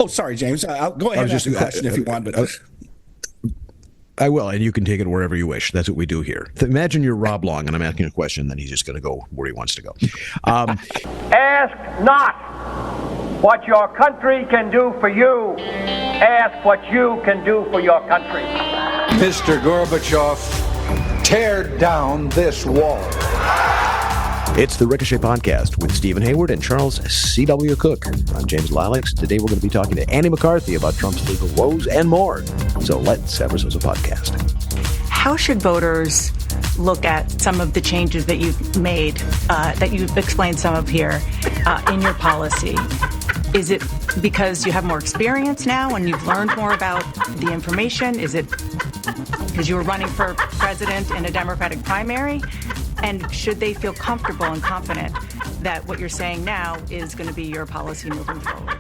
Oh, sorry, James. I'll go ahead and ask a question if you want. But I will, and you can take it wherever you wish. That's what we do here. Imagine you're Rob Long, and I'm asking a question, then he's just going to go where he wants to go. Ask not what your country can do for you. Ask what you can do for your country. Mr. Gorbachev, tear down this wall. It's the Ricochet Podcast with Stephen Hayward and Charles C.W. Cooke. I'm James Lileks. Today we're going to be talking to Annie McCarthy about Trump's legal woes and more. So let's have ourselves a podcast. How should voters look at some of the changes that you've made, that you've explained some of here in your policy? Is it because you have more experience now and you've learned more about the information? Is it because you were running for president in a Democratic primary? And should they feel comfortable and confident that what you're saying now is going to be your policy moving forward?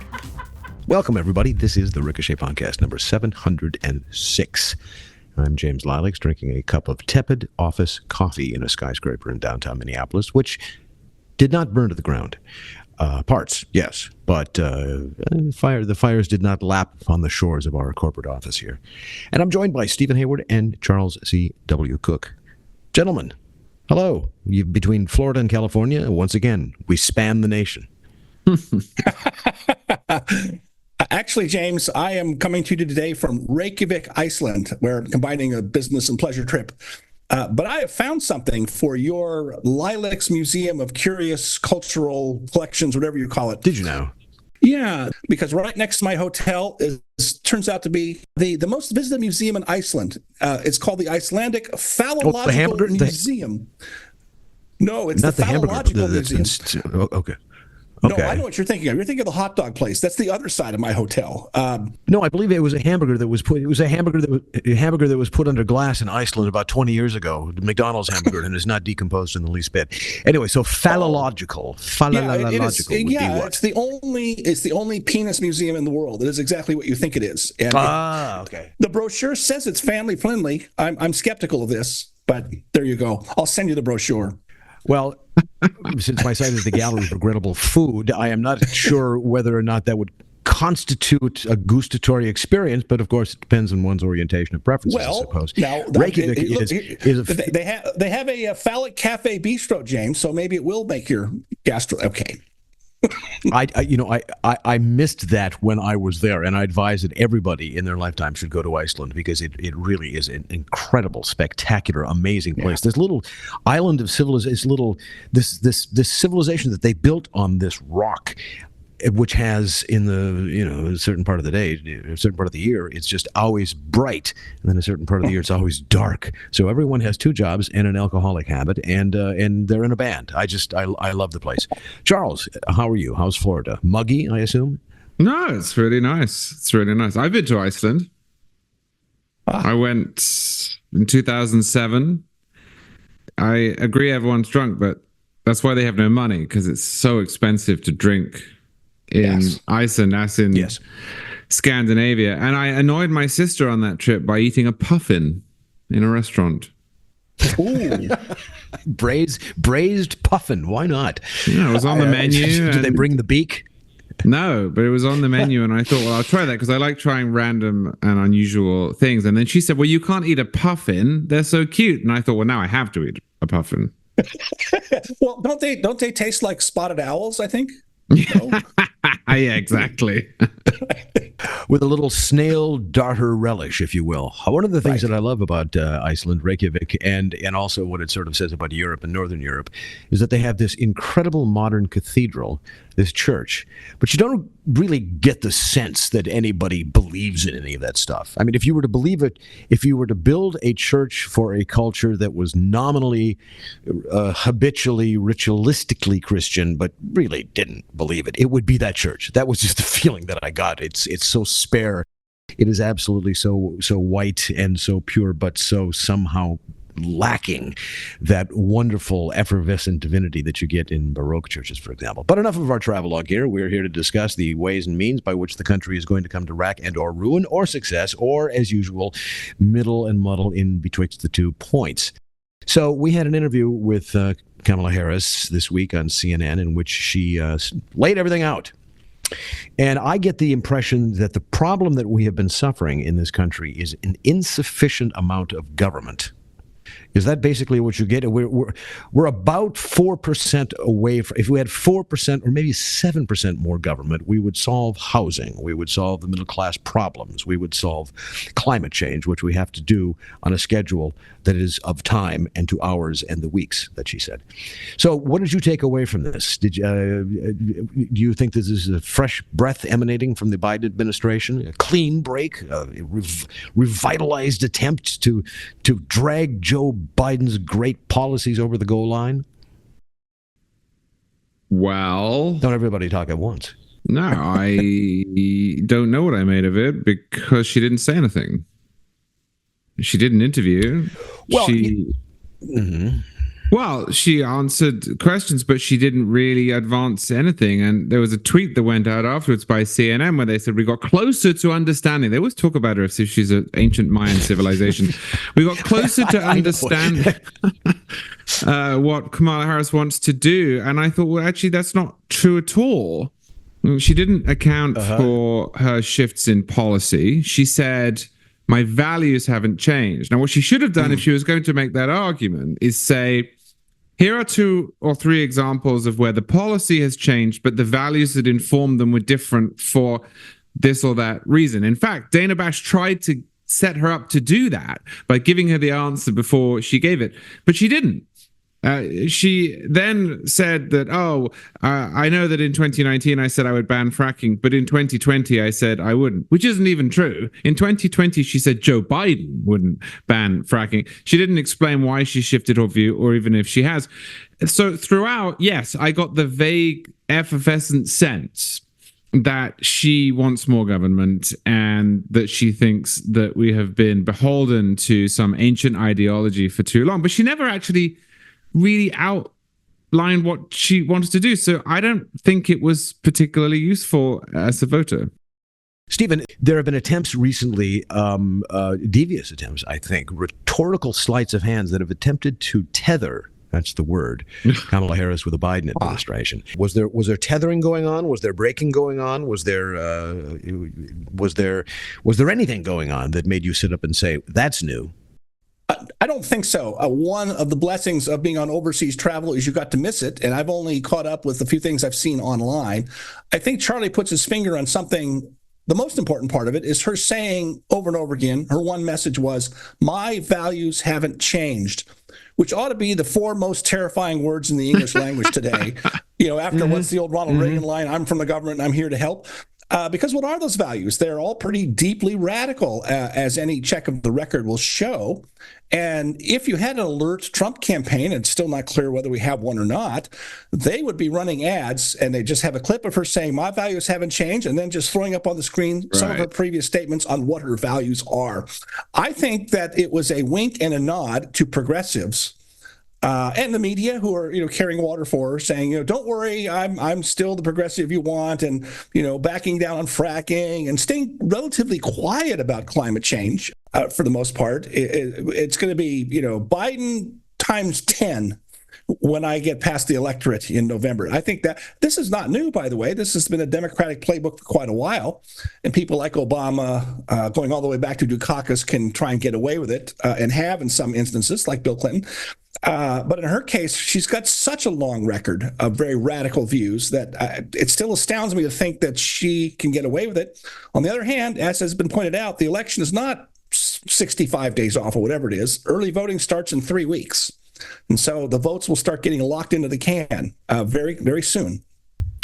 Welcome, everybody. This is the Ricochet Podcast, number 706. I'm James Lileks, drinking a cup of tepid office coffee in a skyscraper in downtown Minneapolis, which did not burn to the ground. Parts, yes, but the fires did not lap on the shores of our corporate office here. And I'm joined by Stephen Hayward and Charles C.W. Cooke. Gentlemen, hello. Between Florida and California, once again, we span the nation. Actually, James, I am coming to you today from Reykjavik, Iceland. We're combining a business and pleasure trip. But I have found something for your Lileks Museum of Curious Cultural Collections, whatever you call it. Did you know? Yeah, because right next to my hotel turns out to be the most visited museum in Iceland. It's called the Icelandic Phallological Museum. No, it's not the Phallological Museum. Okay. No, I know what you're thinking of. You're thinking of the hot dog place. That's the other side of my hotel. No, I believe it was a hamburger that was put. It was a hamburger that was put under glass in Iceland about 20 years ago. The McDonald's hamburger, and is not decomposed in the least bit. Anyway, so phallological. It's the only penis museum in the world. It is exactly what you think it is. And okay. The brochure says it's family friendly. I'm skeptical of this, but there you go. I'll send you the brochure. Well, since my site is the Gallery of Regrettable Food, I am not sure whether or not that would constitute a gustatory experience, but of course it depends on one's orientation and preferences, I suppose. Now, Reykjavik they have a phallic cafe bistro, James, so maybe it will make your gastro... Okay. I missed that when I was there, and I advise that everybody in their lifetime should go to Iceland because it really is an incredible, spectacular, amazing place. This little island of civilization, this civilization that they built on this rock, which has in a certain part of the day, a certain part of the year, it's just always bright, and then a certain part of the year it's always dark. So everyone has two jobs and an alcoholic habit, and they're in a band. I love the place. Charles, how are you? How's Florida? Muggy, I assume? No, it's really nice. It's really nice. I've been to Iceland. I went in 2007. I agree everyone's drunk, but that's why they have no money, because it's so expensive to drink in Iceland, as in Scandinavia. And I annoyed my sister on that trip by eating a puffin in a restaurant. Ooh. braised puffin. Why not? Yeah, it was on the menu. Did they bring the beak? No, but it was on the menu, and I thought, well, I'll try that because I like trying random and unusual things. And then she said, well, you can't eat a puffin. They're so cute. And I thought, well, now I have to eat a puffin. Well, don't they taste like spotted owls, I think? No? Yeah, exactly. With a little snail darter relish, if you will. One of the things that I love about Iceland, Reykjavik, and also what it sort of says about Europe and Northern Europe is that they have this incredible modern cathedral, this church, but you don't really get the sense that anybody believes in any of that stuff. I mean, if you were to believe it, if you were to build a church for a culture that was nominally, habitually, ritualistically Christian, but really didn't believe it, it would be that church. That was just the feeling that I got. It's so spare. It is absolutely so white and so pure, but so somehow lacking that wonderful effervescent divinity that you get in Baroque churches, for example. But enough of our travelogue here. We're here to discuss the ways and means by which the country is going to come to wrack and or ruin or success, or as usual, middle and muddle in betwixt the 2 points. So we had an interview with Kamala Harris this week on CNN in which she laid everything out. And I get the impression that the problem that we have been suffering in this country is an insufficient amount of government. Is that basically what you get? We're about 4% away from, if we had 4% or maybe 7% more government, we would solve housing. We would solve the middle class problems. We would solve climate change, which we have to do on a schedule that is of time and to hours and the weeks that she said. So what did you take away from this? Do you think this is a fresh breath emanating from the Biden administration? A clean break, a revitalized attempt to drag Joe Biden's great policies over the goal line? Well, don't everybody talk at once. No, I don't know what I made of it because she didn't say anything. She did an interview. Well, Well, she answered questions, but she didn't really advance anything. And there was a tweet that went out afterwards by CNN where they said, we got closer to understanding. They always talk about her as if she's an ancient Mayan civilization. We got closer to understand what Kamala Harris wants to do. And I thought, well, actually, that's not true at all. She didn't account for her shifts in policy. She said, my values haven't changed. Now, what she should have done if she was going to make that argument is say, here are 2 or 3 examples of where the policy has changed, but the values that inform them were different for this or that reason. In fact, Dana Bash tried to set her up to do that by giving her the answer before she gave it, but she didn't. She then said that, I know that in 2019 I said I would ban fracking, but in 2020 I said I wouldn't, which isn't even true. In 2020, she said Joe Biden wouldn't ban fracking. She didn't explain why she shifted her view or even if she has. So throughout, yes, I got the vague, effervescent sense that she wants more government and that she thinks that we have been beholden to some ancient ideology for too long, but she never actually really outlined what she wanted to do. So I don't think it was particularly useful as a voter. Stephen, there have been attempts recently, devious attempts, I think, rhetorical sleights of hands that have attempted to tether, that's the word, Kamala Harris with the Biden administration. Was there tethering going on? Was there breaking going on? Was there anything going on that made you sit up and say, that's new? I don't think so. One of the blessings of being on overseas travel is you got to miss it, and I've only caught up with a few things I've seen online. I think Charlie puts his finger on something. The most important part of it is her saying over and over again, her one message was, my values haven't changed, which ought to be the 4 most terrifying words in the English language today. After what's the old Ronald Reagan line, I'm from the government and I'm here to help. Because what are those values? They're all pretty deeply radical, as any check of the record will show. And if you had an alert Trump campaign, and it's still not clear whether we have one or not, they would be running ads and they just have a clip of her saying, my values haven't changed, and then just throwing up on the screen some of her previous statements on what her values are. I think that it was a wink and a nod to progressives and the media who are, carrying water for her, saying, don't worry, I'm still the progressive you want, and, backing down on fracking and staying relatively quiet about climate change for the most part. It's going to be, Biden times 10 when I get past the electorate in November. I think that this is not new, by the way. This has been a Democratic playbook for quite a while, and people like Obama, going all the way back to Dukakis, can try and get away with it, and have in some instances, like Bill Clinton. But in her case, she's got such a long record of very radical views that it still astounds me to think that she can get away with it. On the other hand, as has been pointed out, the election is not 65 days off or whatever it is. Early voting starts in 3 weeks. And so the votes will start getting locked into the can very, very soon.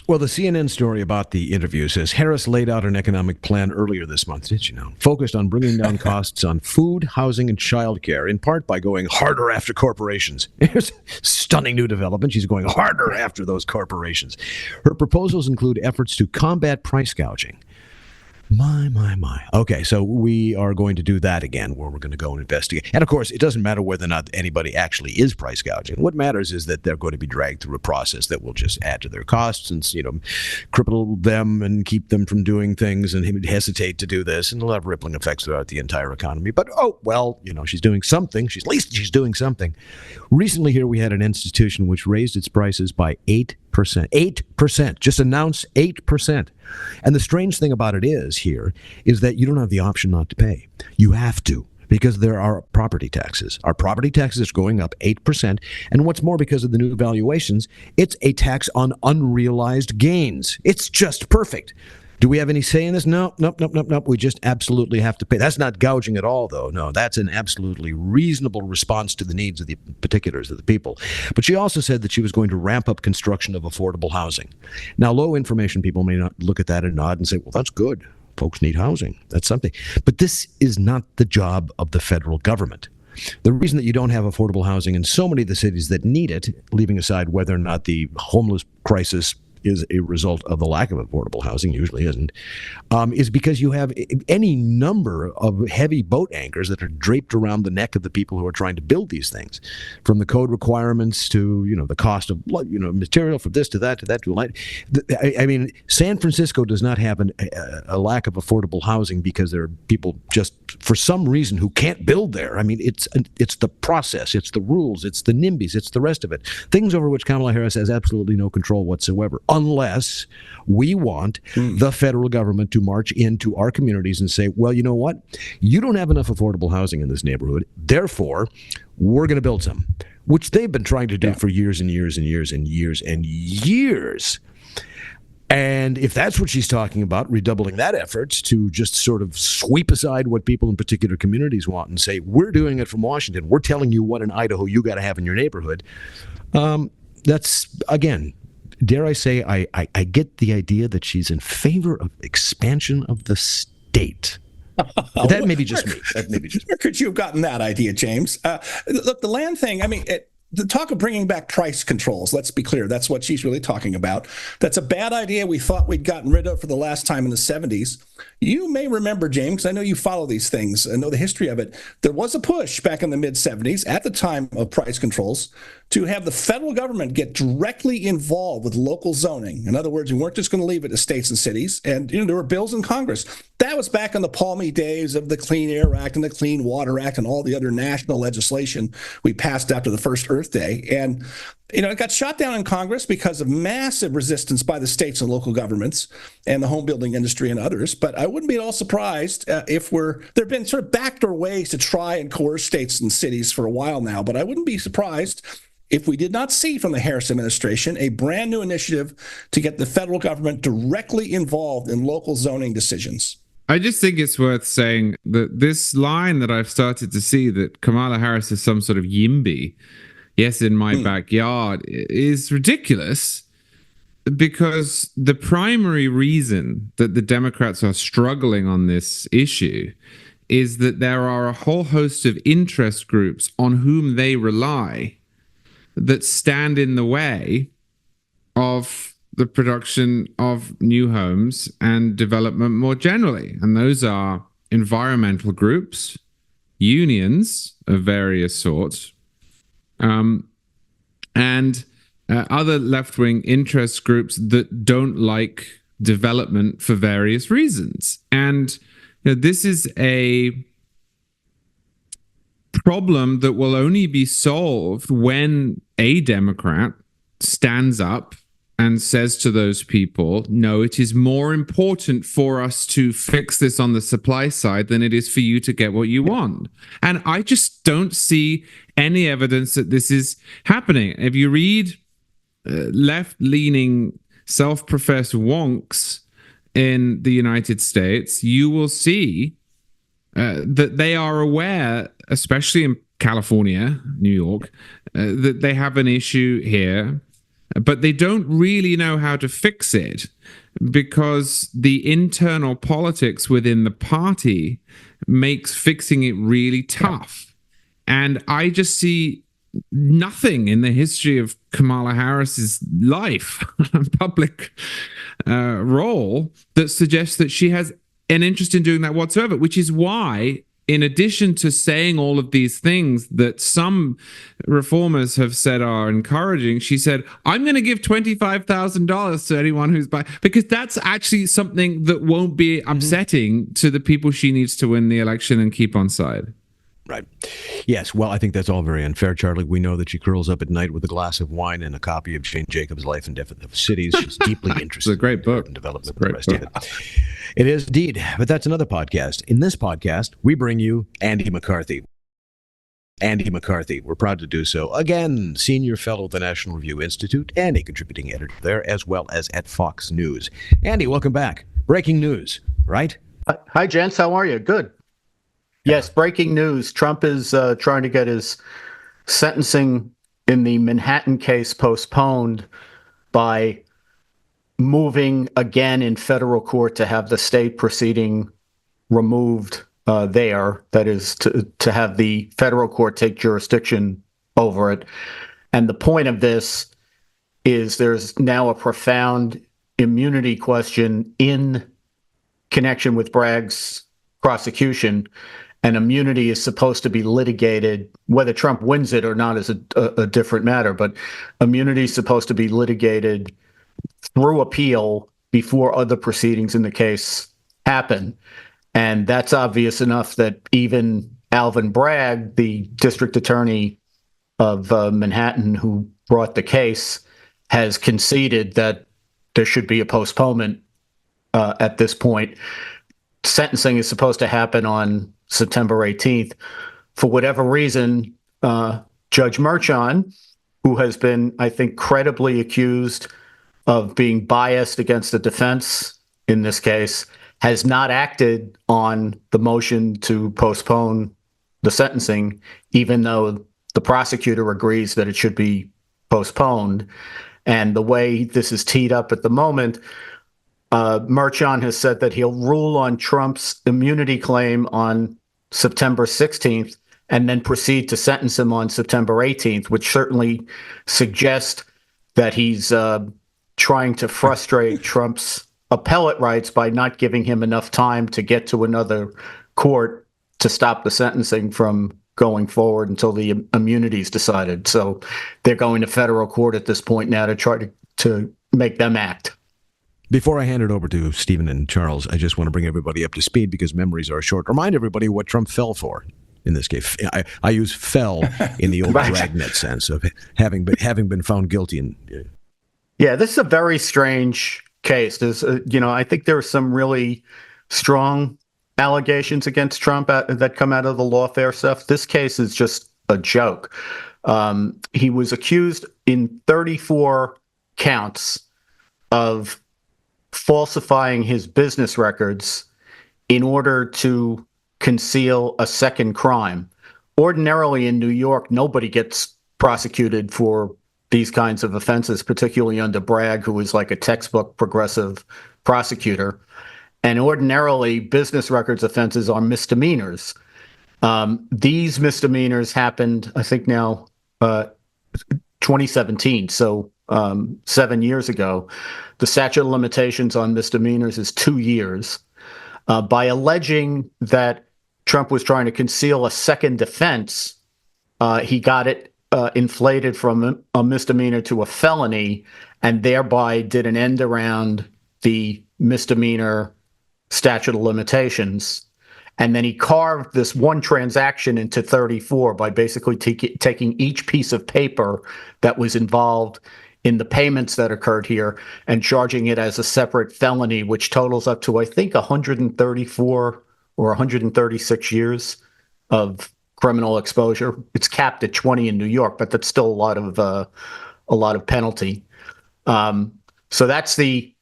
Well, the CNN story about the interview says Harris laid out an economic plan earlier this month, did you know? Focused on bringing down costs on food, housing, and childcare, in part by going harder after corporations. Here's a stunning new development. She's going harder after those corporations. Her proposals include efforts to combat price gouging. My. Okay, so we are going to do that again, where we're going to go and investigate. And of course, it doesn't matter whether or not anybody actually is price gouging. What matters is that they're going to be dragged through a process that will just add to their costs and, cripple them and keep them from doing things and hesitate to do this. And it'll have rippling effects throughout the entire economy. But, she's doing something. At least she's doing something. Recently here, we had an institution which raised its prices by 8 8%. Just announce 8%. And the strange thing about it is that you don't have the option not to pay. You have to, because there are property taxes. Our property taxes are going up 8%. And what's more, because of the new valuations, it's a tax on unrealized gains. It's just perfect. Do we have any say in this? No. We just absolutely have to pay. That's not gouging at all, though. No, that's an absolutely reasonable response to the needs of the particulars of the people. But she also said that she was going to ramp up construction of affordable housing. Now, low information people may not look at that and nod and say, well, that's good. Folks need housing. That's something. But this is not the job of the federal government. The reason that you don't have affordable housing in so many of the cities that need it, leaving aside whether or not the homeless crisis is a result of the lack of affordable housing, usually isn't, is because you have any number of heavy boat anchors that are draped around the neck of the people who are trying to build these things, from the code requirements to, the cost of, material, from this to that to light. I mean, San Francisco does not have a lack of affordable housing because there are people just for some reason who can't build there. I mean, it's the process, it's the rules, it's the NIMBYs, it's the rest of it. Things over which Kamala Harris has absolutely no control whatsoever, unless we want the federal government to march into our communities and say, well, you know what? You don't have enough affordable housing in this neighborhood. Therefore, we're going to build some, which they've been trying to do for years and years and years and years and years. And if that's what she's talking about, redoubling that effort to just sort of sweep aside what people in particular communities want and say, we're doing it from Washington. We're telling you what in Idaho you got to have in your neighborhood. That's, again, dare I say, I get the idea that she's in favor of expansion of the state. That may be just me. Where could you have gotten that idea, James? Look, the land thing, I mean, the talk of bringing back price controls, let's be clear, that's what she's really talking about. That's a bad idea we thought we'd gotten rid of for the last time in the 70s. You may remember, James, I know you follow these things and know the history of it. There was a push back in the mid-70s at the time of price controls to have the federal government get directly involved with local zoning. In other words, we weren't just going to leave it to states and cities. And there were bills in Congress. That was back in the palmy days of the Clean Air Act and the Clean Water Act and all the other national legislation we passed after the first Earth Day. And it got shot down in Congress because of massive resistance by the states and local governments and the home building industry and others. But I wouldn't be at all surprised if there have been sort of backdoor ways to try and coerce states and cities for a while now. But I wouldn't be surprised if we did not see from the Harris administration a brand new initiative to get the federal government directly involved in local zoning decisions. I just think it's worth saying that this line that I've started to see, that Kamala Harris is some sort of YIMBY, yes, in my backyard, is ridiculous, because the primary reason that the Democrats are struggling on this issue is that there are a whole host of interest groups on whom they rely that stand in the way of the production of new homes and development more generally. And those are environmental groups, unions of various sorts, and other left-wing interest groups that don't like development for various reasons. And this is a problem that will only be solved when a Democrat stands up and says to those people, no, it is more important for us to fix this on the supply side than it is for you to get what you want. And I just don't see any evidence that this is happening. If you read left-leaning self-professed wonks in the United States, you will see that they are aware, especially in California, New York, that they have an issue here, but they don't really know how to fix it because the internal politics within the party makes fixing it really tough. And I just see nothing in the history of Kamala Harris's life, public role, that suggests that she has an interest in doing that whatsoever, which is why, in addition to saying all of these things that some reformers have said are encouraging, she said, I'm going to give $25,000 to anyone who's buying, because that's actually something that won't be upsetting to the people she needs to win the election and keep on side. Right. Yes. Well, I think that's all very unfair, Charlie. We know that she curls up at night with a glass of wine and a copy of Jane Jacobs' Life and Death of Cities. She's deeply interested It's a great book. in development of the rest of it. It is indeed, but that's another podcast. In this podcast, we bring you Andy McCarthy. Andy McCarthy. We're proud to do so. Again, senior fellow at the National Review Institute and a contributing editor there, as well as at Fox News. Andy, welcome back. Breaking news, right? Hi, gents. How are you? Good. Yes, breaking news. Trump is trying to get his sentencing in the Manhattan case postponed by moving again in federal court to have the state proceeding removed there. That is, to have the federal court take jurisdiction over it. And the point of this is there's now a profound immunity question in connection with Bragg's prosecution. And immunity is supposed to be litigated. Whether Trump wins it or not is a different matter, but immunity is supposed to be litigated through appeal before other proceedings in the case happen. And that's obvious enough that even Alvin Bragg, the district attorney of Manhattan who brought the case, has conceded that there should be a postponement at this point. Sentencing is supposed to happen on September 18th. For whatever reason, Judge Merchan, who has been, I think, credibly accused of being biased against the defense in this case, has not acted on the motion to postpone the sentencing, even though the prosecutor agrees that it should be postponed. And the way this is teed up at the moment, Merchan has said that he'll rule on Trump's immunity claim on September 16th and then proceed to sentence him on September 18th, which certainly suggests that he's trying to frustrate Trump's appellate rights by not giving him enough time to get to another court to stop the sentencing from going forward until the immunity is decided. So they're going to federal court at this point now to try to make them act. Before I hand it over to Stephen and Charles, I just want to bring everybody up to speed because memories are short. Remind everybody what Trump fell for in this case. I use fell in the old dragnet sense of having been found guilty. Yeah, this is a very strange case. There's, I think there are some really strong allegations against Trump that come out of the lawfare stuff. This case is just a joke. He was accused in 34 counts of falsifying his business records in order to conceal a second crime. Ordinarily in New York, nobody gets prosecuted for these kinds of offenses, particularly under Bragg, who is like a textbook progressive prosecutor. And ordinarily, business records offenses are misdemeanors. These misdemeanors happened, I think now, 2017, so 7 years ago. The statute of limitations on misdemeanors is 2 years. By alleging that Trump was trying to conceal a second offense, he got it inflated from a misdemeanor to a felony and thereby did an end around the misdemeanor statute of limitations. And then he carved this one transaction into 34 by basically taking each piece of paper that was involved in the payments that occurred here and charging it as a separate felony, which totals up to, I think, 134 or 136 years of criminal exposure. It's capped at 20 in New York, but that's still a lot of penalty. So that's the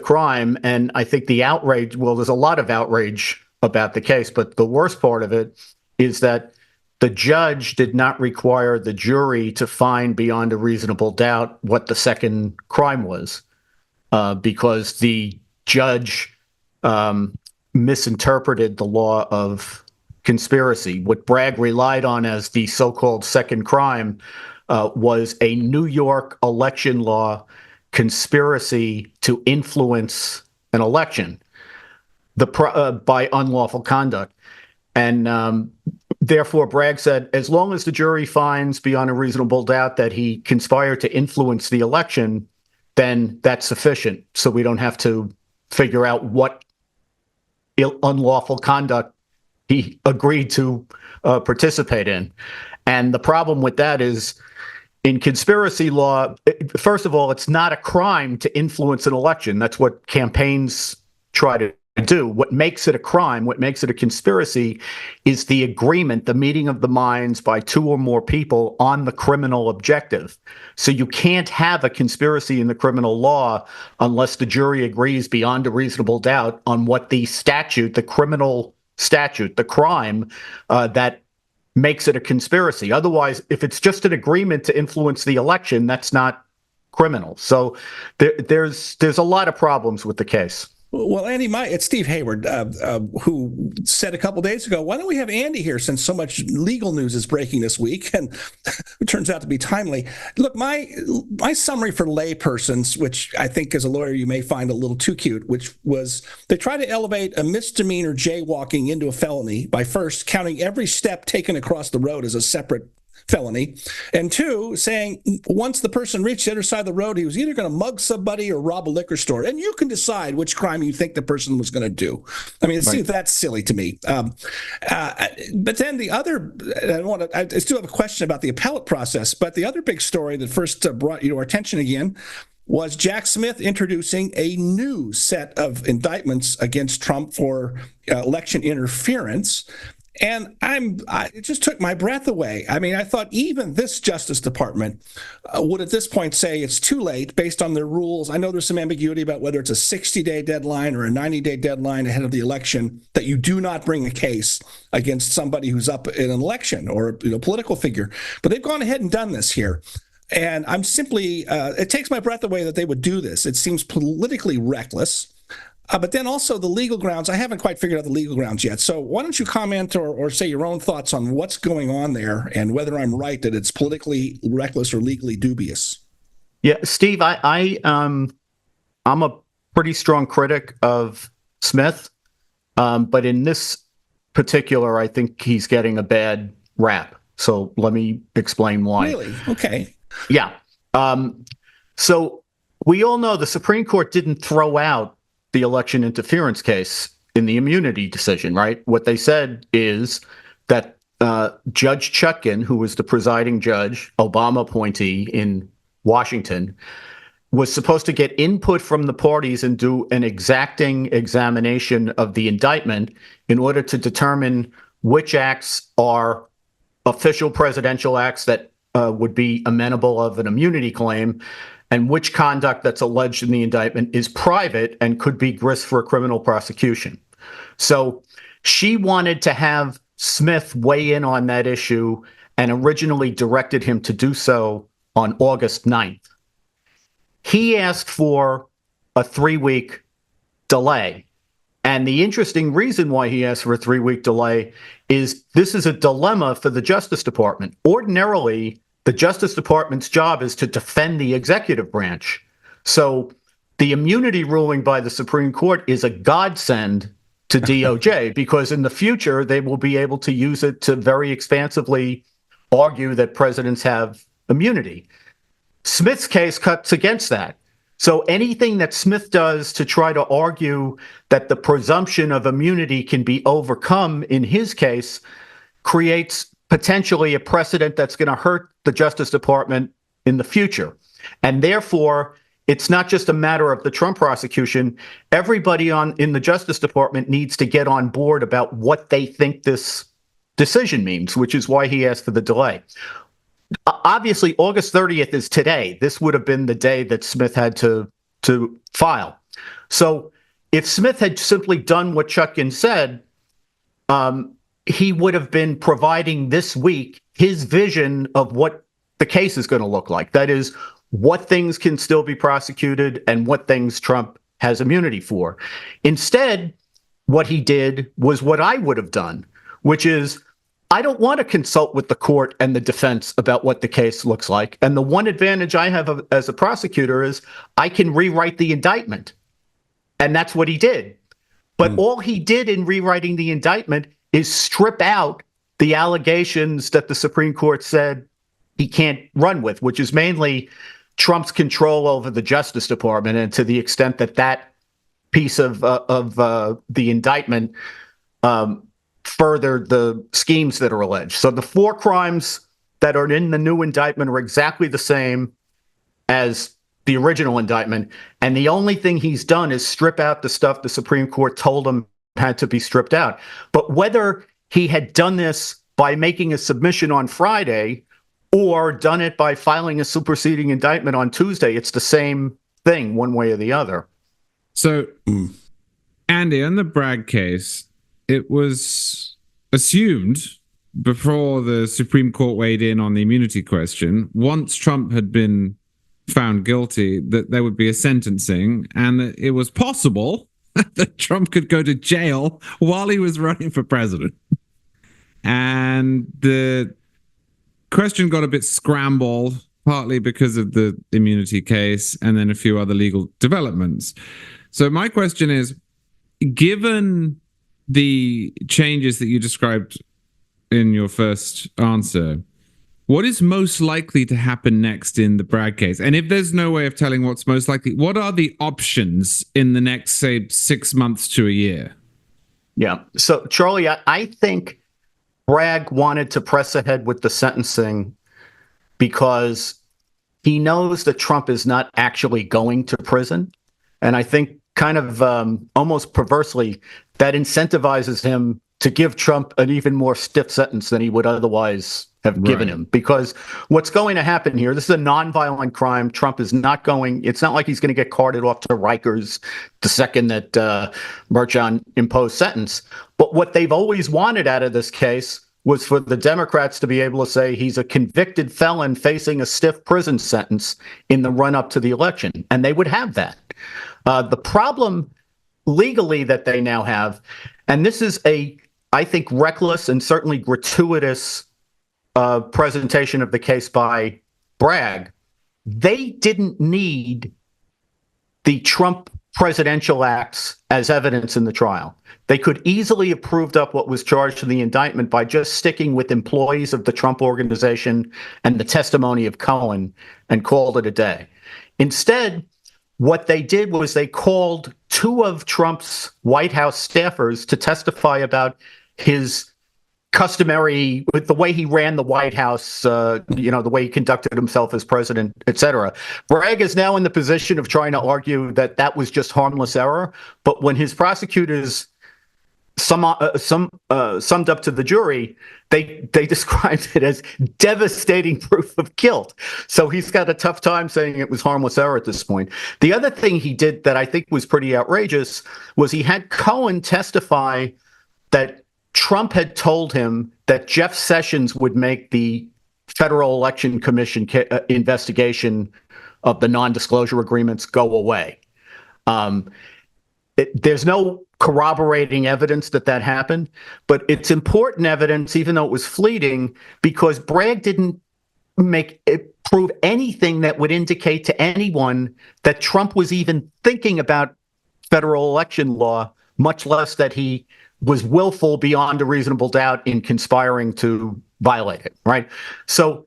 crime. And I think the outrage, well, there's a lot of outrage about the case, but the worst part of it is that the judge did not require the jury to find beyond a reasonable doubt what the second crime was, because the judge misinterpreted the law of conspiracy. What Bragg relied on as the so-called second crime was a New York election law conspiracy to influence an election by unlawful conduct. And therefore, Bragg said, as long as the jury finds beyond a reasonable doubt that he conspired to influence the election, then that's sufficient. So we don't have to figure out what unlawful conduct he agreed to participate in. And the problem with that is, in conspiracy law, first of all, it's not a crime to influence an election. That's what campaigns try to do. What makes it a crime, what makes it a conspiracy, is the agreement, the meeting of the minds by two or more people on the criminal objective. So you can't have a conspiracy in the criminal law unless the jury agrees beyond a reasonable doubt on what the statute, the criminal statute, the crime that makes it a conspiracy. Otherwise, if it's just an agreement to influence the election, that's not criminal. So there's a lot of problems with the case. Well, Andy, it's Steve Hayward, who said a couple days ago, why don't we have Andy here since so much legal news is breaking this week? And it turns out to be timely. Look, my summary for laypersons, which I think as a lawyer you may find a little too cute, which was they try to elevate a misdemeanor jaywalking into a felony by first counting every step taken across the road as a separate felony, and two, saying once the person reached the other side of the road, he was either going to mug somebody or rob a liquor store, and you can decide which crime you think the person was going to do. I mean, that's silly to me. But then the other, I still have a question about the appellate process, but the other big story that first brought you to our attention again was Jack Smith introducing a new set of indictments against Trump for election interference. And it just took my breath away. I mean, I thought even this Justice Department would at this point say it's too late based on their rules. I know there's some ambiguity about whether it's a 60-day deadline or a 90-day deadline ahead of the election, that you do not bring a case against somebody who's up in an election or a political figure. But they've gone ahead and done this here. And I'm simply, it takes my breath away that they would do this. It seems politically reckless. But then also the legal grounds, I haven't quite figured out the legal grounds yet. So why don't you comment or say your own thoughts on what's going on there and whether I'm right that it's politically reckless or legally dubious? Yeah, Steve, I'm a pretty strong critic of Smith, but in this particular, I think he's getting a bad rap. So let me explain why. Really? Okay. Yeah. So we all know the Supreme Court didn't throw out the election interference case in the immunity decision, right? What they said is that Judge Chutkan, who was the presiding judge, Obama appointee in Washington, was supposed to get input from the parties and do an exacting examination of the indictment in order to determine which acts are official presidential acts that would be amenable of an immunity claim, and which conduct that's alleged in the indictment is private and could be grist for a criminal prosecution. So she wanted to have Smith weigh in on that issue and originally directed him to do so on August 9th. He asked for a 3-week delay. And the interesting reason why he asked for a 3-week delay is this is a dilemma for the Justice Department. Ordinarily, the Justice Department's job is to defend the executive branch. So the immunity ruling by the Supreme Court is a godsend to DOJ because in the future, they will be able to use it to very expansively argue that presidents have immunity. Smith's case cuts against that. So anything that Smith does to try to argue that the presumption of immunity can be overcome in his case creates potentially a precedent that's going to hurt the Justice Department in the future. And therefore, it's not just a matter of the Trump prosecution. Everybody in the Justice Department needs to get on board about what they think this decision means, which is why he asked for the delay. Obviously, August 30th is today. This would have been the day that Smith had to file. So if Smith had simply done what Chutkan said, he would have been providing this week his vision of what the case is going to look like. That is, what things can still be prosecuted and what things Trump has immunity for. Instead, what he did was what I would have done, which is I don't want to consult with the court and the defense about what the case looks like. And the one advantage I have as a prosecutor is I can rewrite the indictment. And that's what he did. But all he did in rewriting the indictment is strip out the allegations that the Supreme Court said he can't run with, which is mainly Trump's control over the Justice Department. And to the extent that that piece of the indictment further the schemes that are alleged. So the 4 crimes that are in the new indictment are exactly the same as the original indictment. And the only thing he's done is strip out the stuff the Supreme Court told him had to be stripped out. But whether he had done this by making a submission on Friday or done it by filing a superseding indictment on Tuesday, it's the same thing one way or the other. So, Andy, on the Bragg case, it was assumed before the Supreme Court weighed in on the immunity question, once Trump had been found guilty, that there would be a sentencing, and that it was possible that Trump could go to jail while he was running for president. And the question got a bit scrambled, partly because of the immunity case and then a few other legal developments. So my question is, given the changes that you described in your first answer, what is most likely to happen next in the Bragg case? And if there's no way of telling what's most likely, what are the options in the next, say, 6 months to a year? Yeah. So, Charlie, I think Bragg wanted to press ahead with the sentencing because he knows that Trump is not actually going to prison. And I think kind of almost perversely, that incentivizes him to give Trump an even more stiff sentence than he would otherwise have given him. Because what's going to happen here, this is a nonviolent crime. Trump is not going, it's not like he's going to get carted off to Rikers the second that Merchan imposed sentence. But what they've always wanted out of this case was for the Democrats to be able to say he's a convicted felon facing a stiff prison sentence in the run-up to the election. And they would have that. The problem legally that they now have, and this is I think, reckless and certainly gratuitous presentation of the case by Bragg, they didn't need the Trump presidential acts as evidence in the trial. They could easily have proved up what was charged in the indictment by just sticking with employees of the Trump organization and the testimony of Cohen and called it a day. Instead, what they did was they called 2 of Trump's White House staffers to testify about his customary, with the way he ran the White House, the way he conducted himself as president, et cetera. Bragg is now in the position of trying to argue that that was just harmless error. But when his prosecutors summed up to the jury, they described it as devastating proof of guilt. So he's got a tough time saying it was harmless error at this point. The other thing he did that I think was pretty outrageous was he had Cohen testify that Trump had told him that Jeff Sessions would make the Federal Election Commission investigation of the non-disclosure agreements go away. There's no corroborating evidence that happened, but it's important evidence, even though it was fleeting, because Bragg didn't prove anything that would indicate to anyone that Trump was even thinking about federal election law, much less that he was willful beyond a reasonable doubt in conspiring to violate it, right? So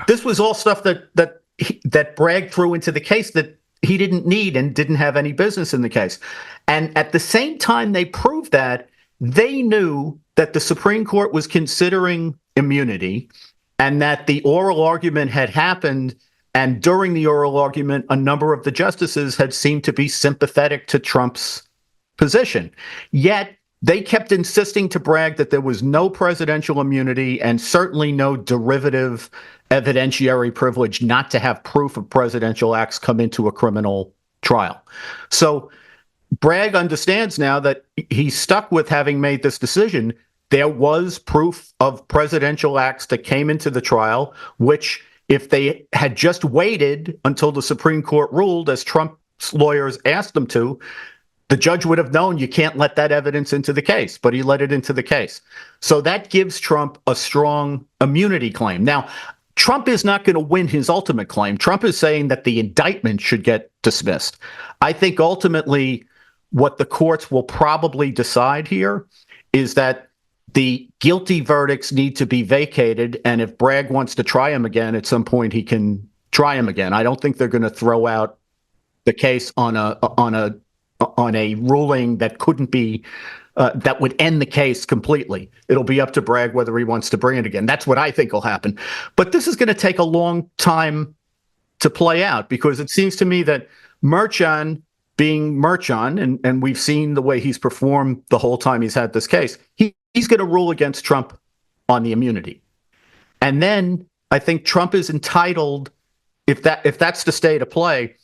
This was all stuff that Bragg threw into the case that he didn't need and didn't have any business in the case. And at the same time they proved that, they knew that the Supreme Court was considering immunity and that the oral argument had happened. And during the oral argument, a number of the justices had seemed to be sympathetic to Trump's position. Yet they kept insisting to Bragg that there was no presidential immunity and certainly no derivative evidentiary privilege not to have proof of presidential acts come into a criminal trial. So Bragg understands now that he's stuck with having made this decision. There was proof of presidential acts that came into the trial, which if they had just waited until the Supreme Court ruled, as Trump's lawyers asked them to, the judge would have known you can't let that evidence into the case, but he let it into the case. So that gives Trump a strong immunity claim. Now, Trump is not going to win his ultimate claim. Trump is saying that the indictment should get dismissed. I think ultimately what the courts will probably decide here is that the guilty verdicts need to be vacated, and if Bragg wants to try him again, at some point he can try him again. I don't think they're going to throw out the case on a ruling that couldn't be that would end the case completely. It'll be up to Bragg whether he wants to bring it again. That's what I think will happen. But this is going to take a long time to play out, because it seems to me that Merchan, being Merchan, and we've seen the way he's performed the whole time he's had this case, he's going to rule against Trump on the immunity. And then I think Trump is entitled, if that's the state of play,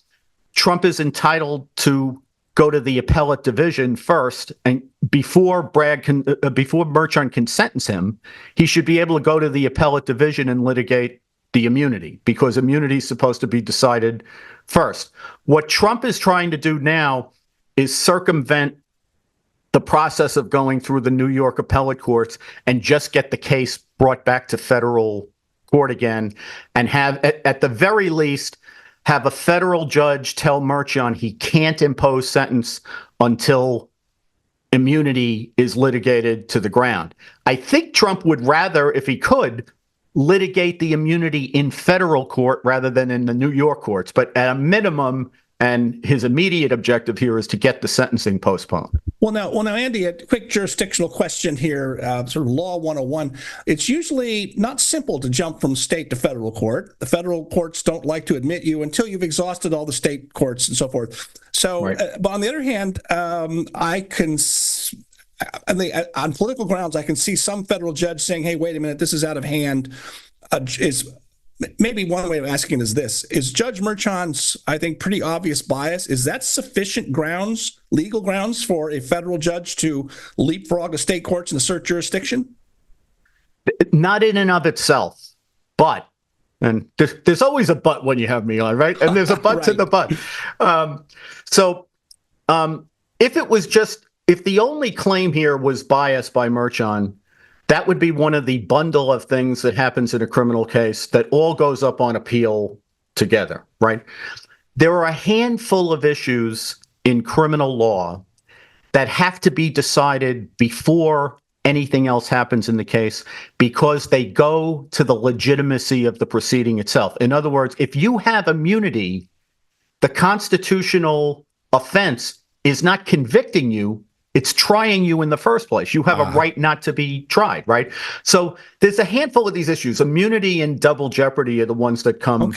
Trump is entitled to go to the appellate division first, and before Merchan can sentence him, he should be able to go to the appellate division and litigate the immunity, because immunity is supposed to be decided first. What Trump is trying to do now is circumvent the process of going through the New York appellate courts and just get the case brought back to federal court again, and have, at the very least, have a federal judge tell Merchan he can't impose sentence until immunity is litigated to the ground. I think Trump would rather, if he could, litigate the immunity in federal court rather than in the New York courts. But at a minimum, and his immediate objective here is to get the sentencing postponed. Well, now, Andy, a quick jurisdictional question here, sort of law 101. It's usually not simple to jump from state to federal court. The federal courts don't like to admit you until you've exhausted all the state courts and so forth. So, right. But on the other hand, I can, on political grounds, I can see some federal judge saying, hey, wait a minute, this is out of hand. Maybe one way of asking is this: is Judge Merchan's, I think, pretty obvious bias, is that sufficient grounds, legal grounds, for a federal judge to leapfrog the state courts and assert jurisdiction? Not in and of itself, but, and there's always a but when you have me on, right? And there's a but right. To the but. If it was just, if the only claim here was bias by Merchan, that would be one of the bundle of things that happens in a criminal case that all goes up on appeal together, right? There are a handful of issues in criminal law that have to be decided before anything else happens in the case, because they go to the legitimacy of the proceeding itself. In other words, if you have immunity, the constitutional offense is not convicting you, it's trying you in the first place. You have a right not to be tried, right? So there's a handful of these issues. Immunity and double jeopardy are the ones that come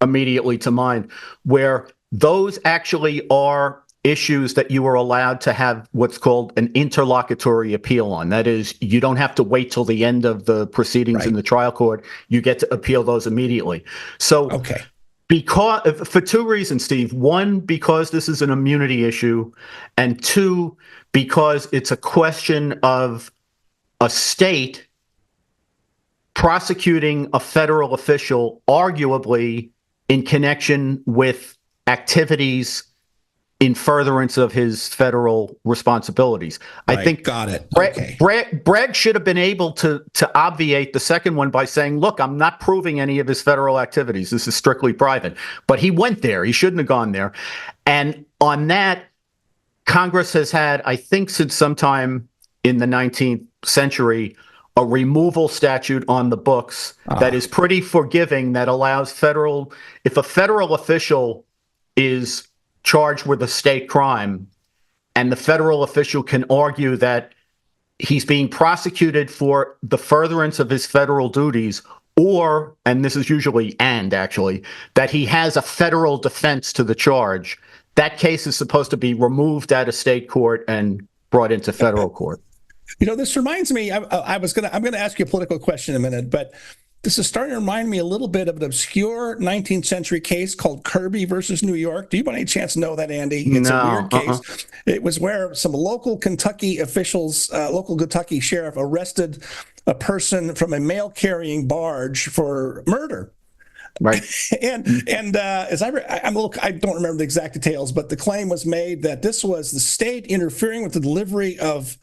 immediately to mind, where those actually are issues that you are allowed to have what's called an interlocutory appeal on. That is, you don't have to wait till the end of the proceedings in the trial court. You get to appeal those immediately. So because, for two reasons, Steve. One, because this is an immunity issue, and two, because it's a question of a state prosecuting a federal official, arguably in connection with activities in furtherance of his federal responsibilities. Right. I think got it. Bragg should have been able to obviate the second one by saying, look, I'm not proving any of his federal activities. This is strictly private. But he went there. He shouldn't have gone there. And on that, Congress has had, I think since sometime in the 19th century, a removal statute on the books that is pretty forgiving, that allows if a federal official is charged with a state crime and the federal official can argue that he's being prosecuted for the furtherance of his federal duties, or, and this is usually actually, that he has a federal defense to the charge, that case is supposed to be removed out of state court and brought into federal court. You know, this reminds me, I'm going to ask you a political question in a minute, but this is starting to remind me a little bit of an obscure 19th century case called Kirby versus New York. Do you by any chance know that, Andy? It's a weird case. It was where some local Kentucky officials, local Kentucky sheriff, arrested a person from a mail-carrying barge for murder. Right. and as I don't remember the exact details, but the claim was made that this was the state interfering with the delivery of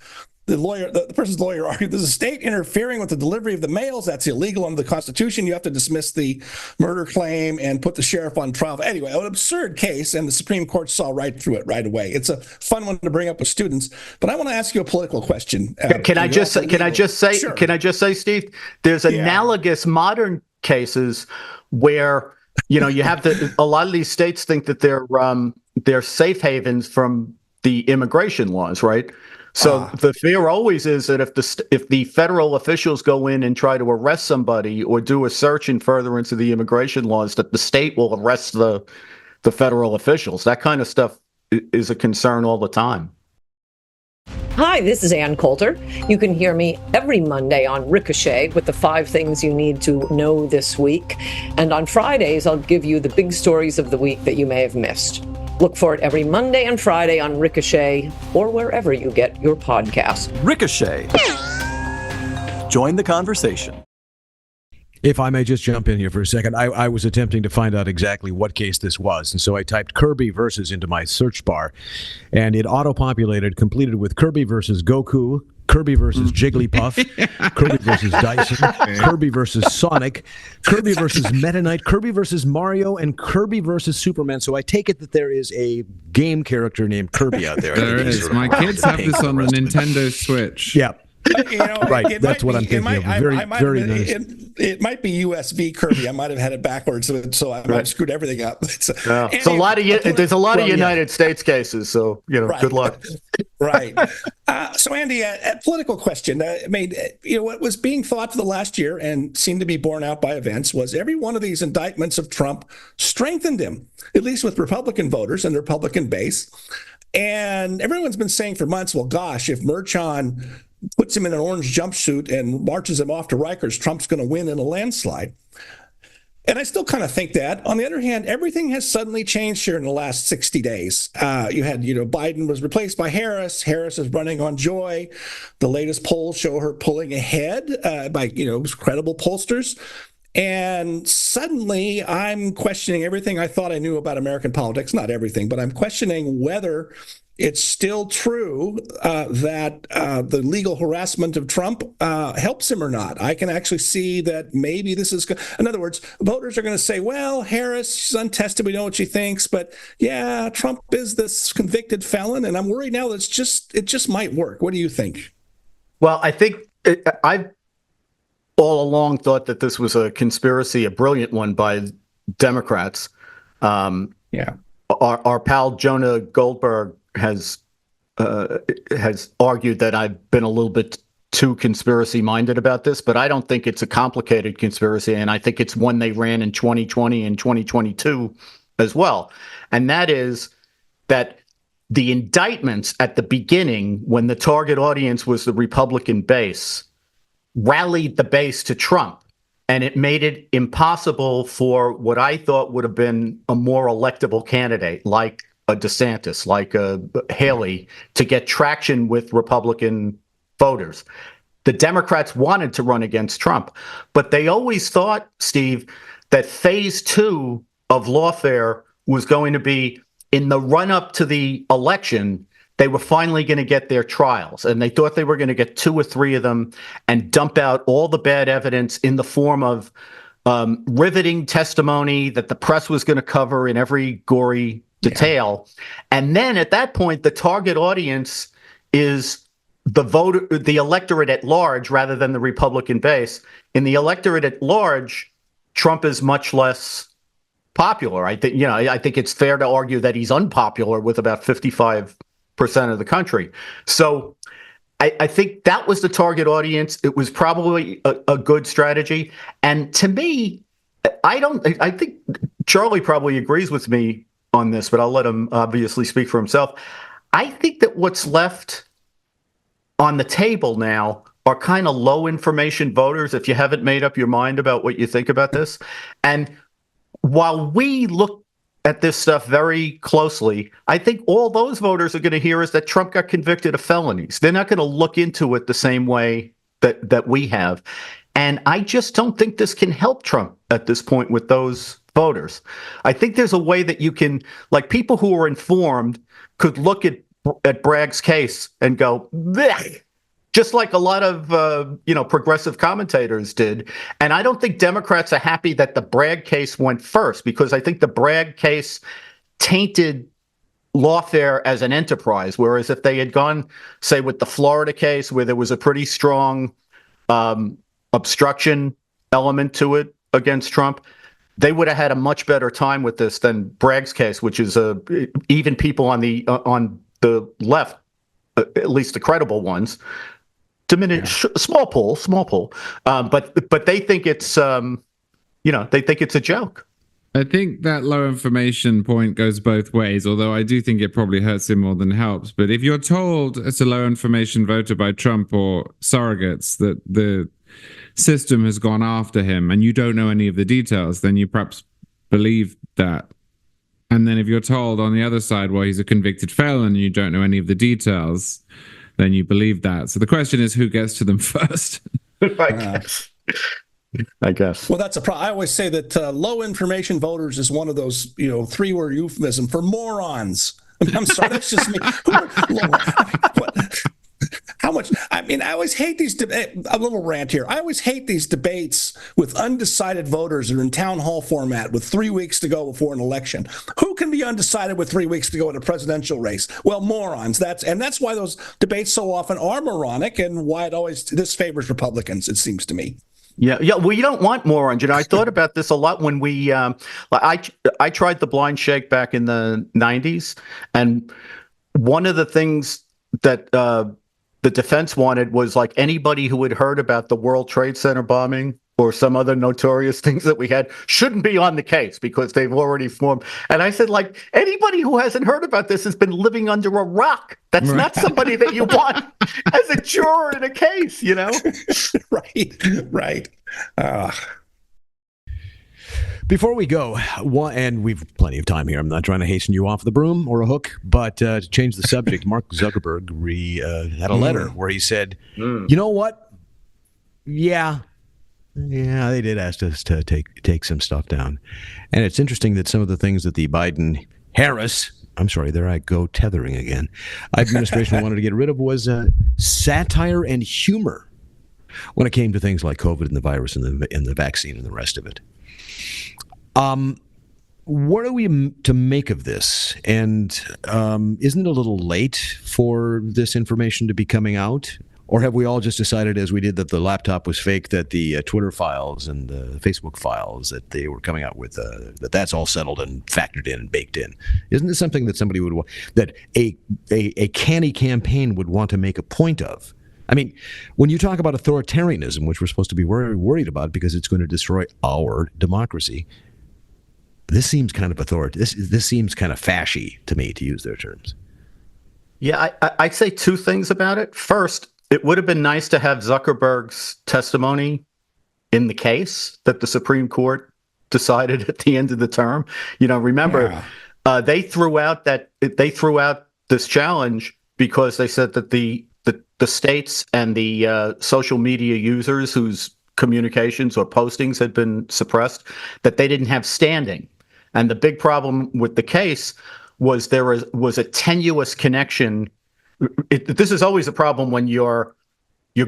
the person's lawyer argued there's a state interfering with the delivery of the mails. That's illegal under the Constitution. You have to dismiss the murder claim and put the sheriff on trial. Anyway, an absurd case, and the Supreme Court saw right through it right away. It's a fun one to bring up with students. But I want to ask you a political question. Can I just say, Steve, there's analogous modern cases where, you know, you have a lot of these states think that they're safe havens from the immigration laws, right? So the fear always is that if the federal officials go in and try to arrest somebody or do a search in furtherance of the immigration laws, that the state will arrest the federal officials. That kind of stuff is a concern all the time. Hi, this is Ann Coulter. You can hear me every Monday on Ricochet with the 5 things you need to know this week. And on Fridays, I'll give you the big stories of the week that you may have missed. Look for it every Monday and Friday on Ricochet or wherever you get your podcasts. Ricochet. Join the conversation. If I may just jump in here for a second, I was attempting to find out exactly what case this was. And so I typed Kirby versus into my search bar, and it auto-populated, completed with Kirby versus Goku, Kirby versus Jigglypuff, Kirby versus Dyson, Kirby versus Sonic, Kirby versus Meta Knight, Kirby versus Mario, and Kirby versus Superman. So I take it that there is a game character named Kirby out there. There is. My kids have this on the Nintendo Switch. Yeah. Right, that's what be, I'm thinking of. Very nice. It might be USB Kirby. I might have had it backwards, so I might have screwed everything up. There's a lot of United States cases, so good luck. Right. So, Andy, a political question. What was being thought for the last year and seemed to be borne out by events was every one of these indictments of Trump strengthened him, at least with Republican voters and the Republican base. And everyone's been saying for months, well, gosh, if Merchan puts him in an orange jumpsuit and marches him off to Rikers, Trump's going to win in a landslide. And I still kind of think that. On the other hand, everything has suddenly changed here in the last 60 days. You had, Biden was replaced by Harris. Harris is running on joy. The latest polls show her pulling ahead by, credible pollsters. And suddenly I'm questioning everything I thought I knew about American politics. Not everything, but I'm questioning whether it's still true that the legal harassment of Trump helps him or not. I can actually see that maybe this is, in other words, voters are going to say, well, Harris, she's untested. We know what she thinks. But yeah, Trump is this convicted felon. And I'm worried now that it just might work. What do you think? Well, I think I've all along thought that this was a conspiracy, a brilliant one by Democrats. Our pal Jonah Goldberg has argued that I've been a little bit too conspiracy-minded about this, but I don't think it's a complicated conspiracy, and I think it's one they ran in 2020 and 2022 as well. And that is that the indictments at the beginning, when the target audience was the Republican base, rallied the base to Trump, and it made it impossible for what I thought would have been a more electable candidate, like a DeSantis, like a Haley, to get traction with Republican voters. The Democrats wanted to run against Trump, but they always thought, Steve, that phase 2 of lawfare was going to be in the run-up to the election. They were finally going to get their trials, and they thought they were going to get 2 or 3 of them and dump out all the bad evidence in the form of riveting testimony that the press was going to cover in every gory detail. And then at that point, the target audience is the electorate at large rather than the Republican base. In the electorate at large, Trump is much less popular. I think it's fair to argue that he's unpopular with about 55% of the country. So I think that was the target audience. It was probably a good strategy. And to me, I think Charlie probably agrees with me on this, but I'll let him obviously speak for himself. I think that what's left on the table now are kind of low information voters if you haven't made up your mind about what you think about this. And while we look at this stuff very closely, I think all those voters are going to hear is that Trump got convicted of felonies. They're not going to look into it the same way that we have. And I just don't think this can help Trump at this point with those voters. I think there's a way that you can, like, people who are informed could look at Bragg's case and go, bleh, just like a lot of progressive commentators did. And I don't think Democrats are happy that the Bragg case went first, because I think the Bragg case tainted lawfare as an enterprise. Whereas if they had gone, say, with the Florida case, where there was a pretty strong obstruction element to it against Trump, they would have had a much better time with this than Bragg's case, which is even people on the left at least the credible ones. Diminish, small pool. But they think it's, they think it's a joke. I think that low information point goes both ways, although I do think it probably hurts him more than helps. But if you're told as a low information voter by Trump or surrogates that the system has gone after him and you don't know any of the details, then you perhaps believe that. And then if you're told on the other side, well, he's a convicted felon and you don't know any of the details, then you believe that. So the question is, who gets to them first? I guess. Well, that's a problem. I always say that low information voters is one of those, 3-word euphemism for morons. I'm sorry, that's just me. How much? I mean, I always hate these a little rant here. I always hate these debates with undecided voters that are in town hall format with 3 weeks to go before an election. Who can be undecided with 3 weeks to go in a presidential race? Well, morons. That's why those debates so often are moronic, and why this favors Republicans, it seems to me. Yeah. Well, you don't want morons. I thought about this a lot when we. I tried the blind shake back in the 90s, and one of the things that the defense wanted was like anybody who had heard about the World Trade Center bombing or some other notorious things that we had shouldn't be on the case because they've already formed. And I said, like, anybody who hasn't heard about this has been living under a rock. That's not somebody that you want as a juror in a case, Right. Before we go, and we've plenty of time here. I'm not trying to hasten you off the broom or a hook, but to change the subject, Mark Zuckerberg had a letter where he said, you know what? Yeah, they did ask us to take some stuff down. And it's interesting that some of the things that the Biden-Harris, I'm sorry, there I go tethering again, administration wanted to get rid of was satire and humor when it came to things like COVID and the virus and the vaccine and the rest of it. What are we to make of this? And isn't it a little late for this information to be coming out? Or have we all just decided, as we did, that the laptop was fake, that the Twitter files and the Facebook files that they were coming out with, that's all settled and factored in and baked in? Isn't this something that somebody would want, that a canny campaign would want to make a point of? I mean, when you talk about authoritarianism, which we're supposed to be worried about because it's going to destroy our democracy, this seems kind of this seems kind of fashy to me, to use their terms. Yeah, I'd say two things about it. First, it would have been nice to have Zuckerberg's testimony in the case that the Supreme Court decided at the end of the term. Remember, they threw out this challenge because they said that the states and the social media users whose communications or postings had been suppressed, that they didn't have standing. And the big problem with the case was there was a tenuous connection. This is always a problem when you're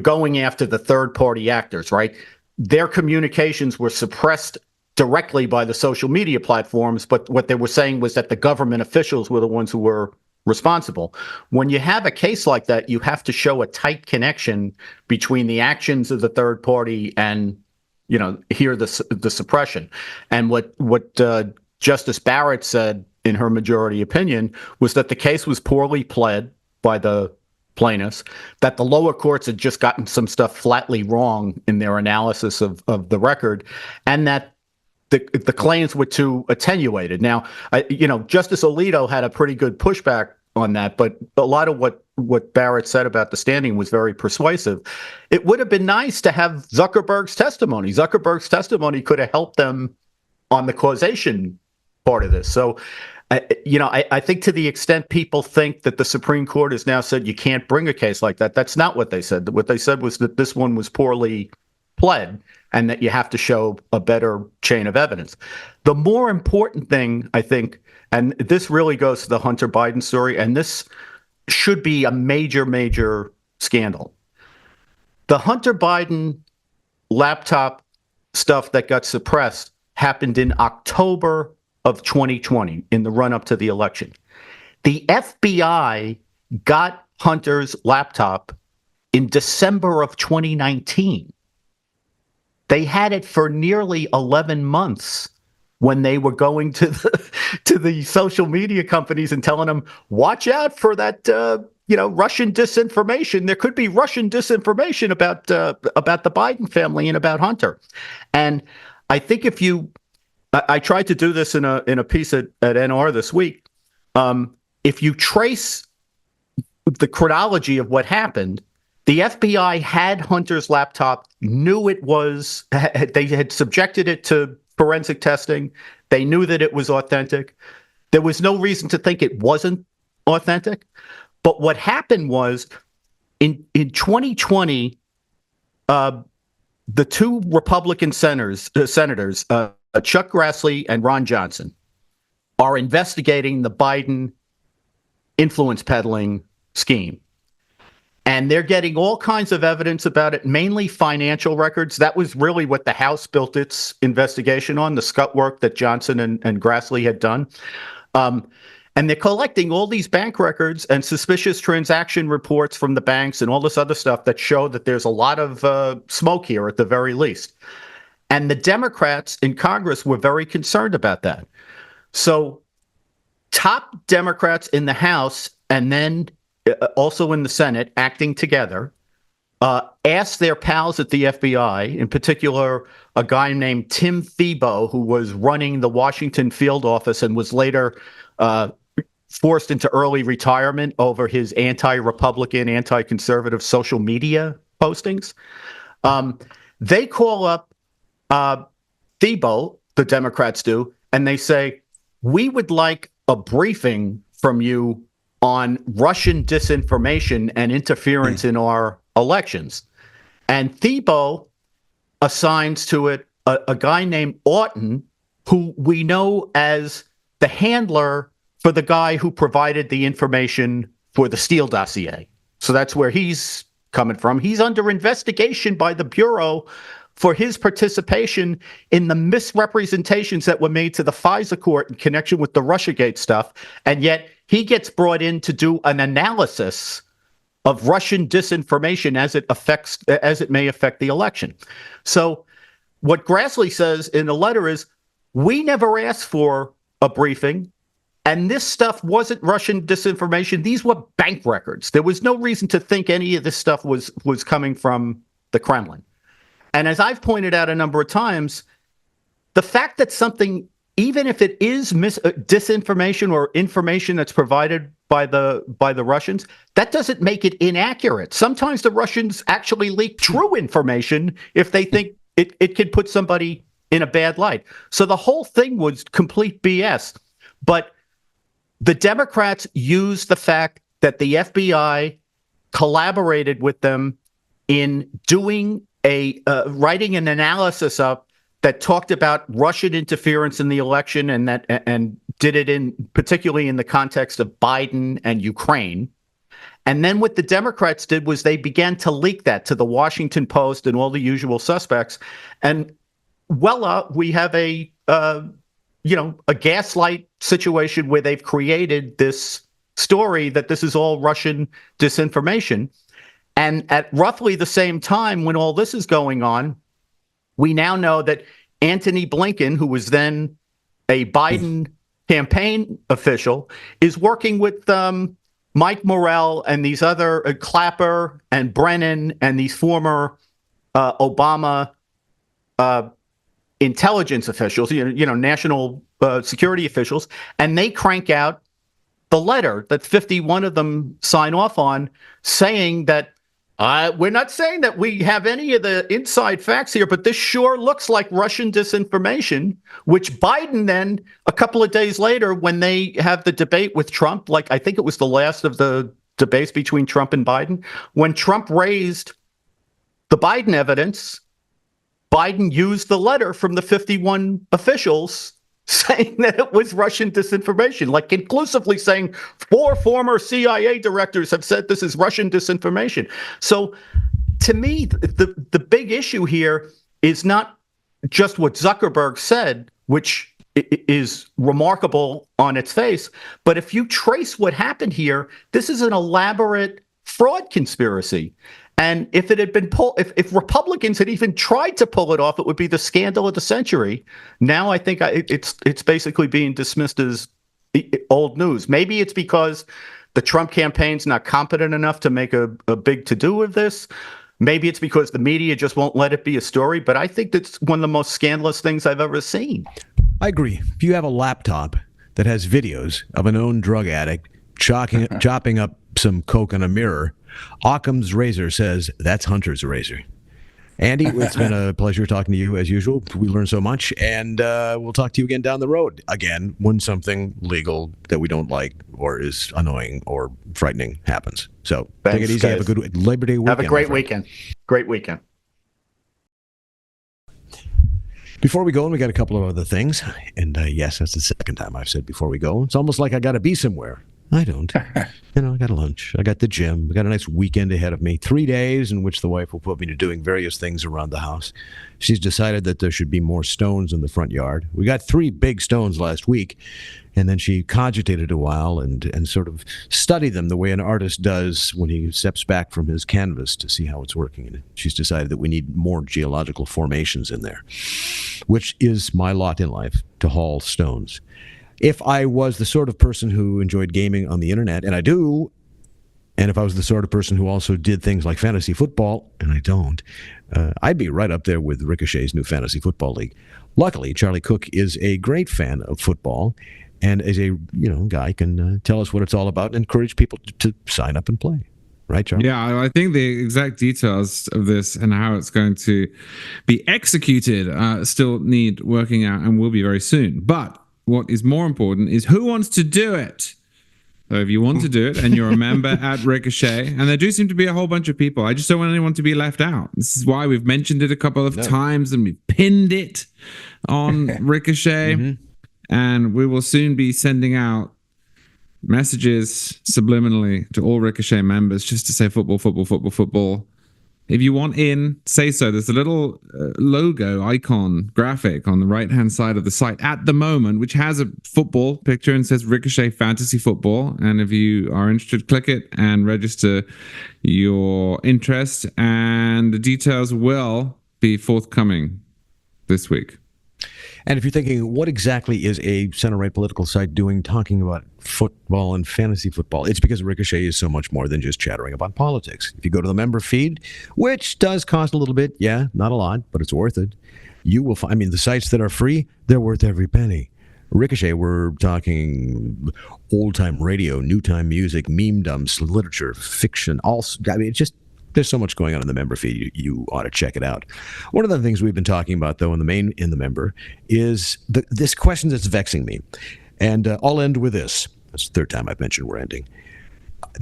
going after the third-party actors, right? Their communications were suppressed directly by the social media platforms, but what they were saying was that the government officials were the ones who were responsible. When you have a case like that, you have to show a tight connection between the actions of the third party and, the suppression. And what Justice Barrett said in her majority opinion was that the case was poorly pled by the plaintiffs, that the lower courts had just gotten some stuff flatly wrong in their analysis of the record, and that the claims were too attenuated. Now, Justice Alito had a pretty good pushback on that, but a lot of what Barrett said about the standing was very persuasive. It would have been nice to have Zuckerberg's testimony. Zuckerberg's testimony could have helped them on the causation part of this. So, I think to the extent people think that the Supreme Court has now said you can't bring a case like that, that's not what they said. What they said was that this one was poorly pled and that you have to show a better chain of evidence. The more important thing, I think, and this really goes to the Hunter Biden story, and this should be a major, major scandal. The Hunter Biden laptop stuff that got suppressed happened in October of 2020, in the run-up to the election. The FBI got Hunter's laptop in December of 2019. They had it for nearly 11 months when they were going to the social media companies and telling them, watch out for that Russian disinformation. There could be Russian disinformation about the Biden family and about Hunter. And I think I tried to do this in a piece at NR this week. If you trace the chronology of what happened, the FBI had Hunter's laptop, knew it was, they had subjected it to forensic testing. They knew that it was authentic. There was no reason to think it wasn't authentic. But what happened was in 2020, the two Republican senators, Chuck Grassley and Ron Johnson, are investigating the Biden influence peddling scheme. And they're getting all kinds of evidence about it, mainly financial records. That was really what the House built its investigation on, the scut work that Johnson and Grassley had done. And they're collecting all these bank records and suspicious transaction reports from the banks and all this other stuff that show that there's a lot of smoke here at the very least. And the Democrats in Congress were very concerned about that. So top Democrats in the House and then also in the Senate, acting together, asked their pals at the FBI, in particular, a guy named Tim Tebow, who was running the Washington field office and was later forced into early retirement over his anti-Republican, anti-conservative social media postings. They call up Tebow, the Democrats do, and they say, we would like a briefing from you on Russian disinformation and interference in our elections. And Tebow assigns to it a guy named Oughton, who we know as the handler for the guy who provided the information for the Steele dossier. So that's where he's coming from. He's under investigation by the Bureau for his participation in the misrepresentations that were made to the FISA court in connection with the Russiagate stuff. And yet he gets brought in to do an analysis of Russian disinformation as it may affect the election. So what Grassley says in the letter is, we never asked for a briefing, and this stuff wasn't Russian disinformation. These were bank records. There was no reason to think any of this stuff was coming from the Kremlin. And as I've pointed out a number of times, the fact that something, even if it is disinformation or information that's provided by the Russians, that doesn't make it inaccurate. Sometimes the Russians actually leak true information if they think it could put somebody in a bad light. So the whole thing was complete BS. But the Democrats used the fact that the FBI collaborated with them in doing writing an analysis up that talked about Russian interference in the election and did it particularly in the context of Biden and Ukraine. And then what the Democrats did was they began to leak that to the Washington Post and all the usual suspects. And we have a gaslight situation where they've created this story that this is all Russian disinformation. And at roughly the same time when all this is going on, we now know that Antony Blinken, who was then a Biden campaign official, is working with Mike Morell and these other Clapper and Brennan and these former Obama intelligence officials, national security officials, and they crank out the letter that 51 of them sign off on, saying that we're not saying that we have any of the inside facts here, but this sure looks like Russian disinformation, which Biden then, a couple of days later, when they have the debate with Trump, like I think it was the last of the debates between Trump and Biden, when Trump raised the Biden evidence, Biden used the letter from the 51 officials saying that it was Russian disinformation, like conclusively saying 4 former CIA directors have said this is Russian disinformation. So to me, the big issue here is not just what Zuckerberg said, which is remarkable on its face, but if you trace what happened here, this is an elaborate fraud conspiracy. And if it had been if Republicans had even tried to pull it off, it would be the scandal of the century. Now I think it's basically being dismissed as old news. Maybe it's because the Trump campaign's not competent enough to make a big to-do of this. Maybe it's because the media just won't let it be a story, but I think that's one of the most scandalous things I've ever seen. I agree. If you have a laptop that has videos of a known drug addict chopping up some coke on a mirror, Occam's razor says that's Hunter's razor. Andy, it's been a pleasure talking to you as usual. We learned so much, and we'll talk to you again down the road. Again, when something legal that we don't like or is annoying or frightening happens. So take it easy. Guys. Have a good Labor Day weekend. Have a great weekend. Great weekend. Before we go, we got a couple of other things. And yes, that's the second time I've said before we go. It's almost like I got to be somewhere. I don't. I got a lunch. I got the gym. I got a nice weekend ahead of me. 3 days in which the wife will put me to doing various things around the house. She's decided that there should be more stones in the front yard. We got 3 big stones last week, and then she cogitated a while and sort of studied them the way an artist does when he steps back from his canvas to see how it's working. And she's decided that we need more geological formations in there, which is my lot in life, to haul stones. If I was the sort of person who enjoyed gaming on the internet, and I do, and if I was the sort of person who also did things like fantasy football, and I don't, I'd be right up there with Ricochet's new fantasy football league. Luckily, Charlie Cooke is a great fan of football, and as a guy can tell us what it's all about and encourage people to sign up and play. Right, Charlie? Yeah, I think the exact details of this and how it's going to be executed still need working out and will be very soon. But what is more important is who wants to do it. So if you want to do it and you're a member at Ricochet, and there do seem to be a whole bunch of people, I just don't want anyone to be left out. This is why we've mentioned it a couple of times and we've pinned it on Ricochet. And we will soon be sending out messages subliminally to all Ricochet members just to say football, football, football, football. If you want in, say so. There's a little logo icon graphic on the right-hand side of the site at the moment, which has a football picture and says Ricochet Fantasy Football. And if you are interested, click it and register your interest. And the details will be forthcoming this week. And if you're thinking, what exactly is a center-right political site doing talking about football and fantasy football? It's because Ricochet is so much more than just chattering about politics. If you go to the member feed, which does cost a little bit, yeah, not a lot, but it's worth it, you will find, the sites that are free, they're worth every penny. Ricochet, we're talking old-time radio, new-time music, meme dumps, literature, fiction, it's just, there's so much going on in the member feed. You ought to check it out. One of the things we've been talking about, though, in the member, is this question that's vexing me. And I'll end with this. That's the third time I've mentioned we're ending.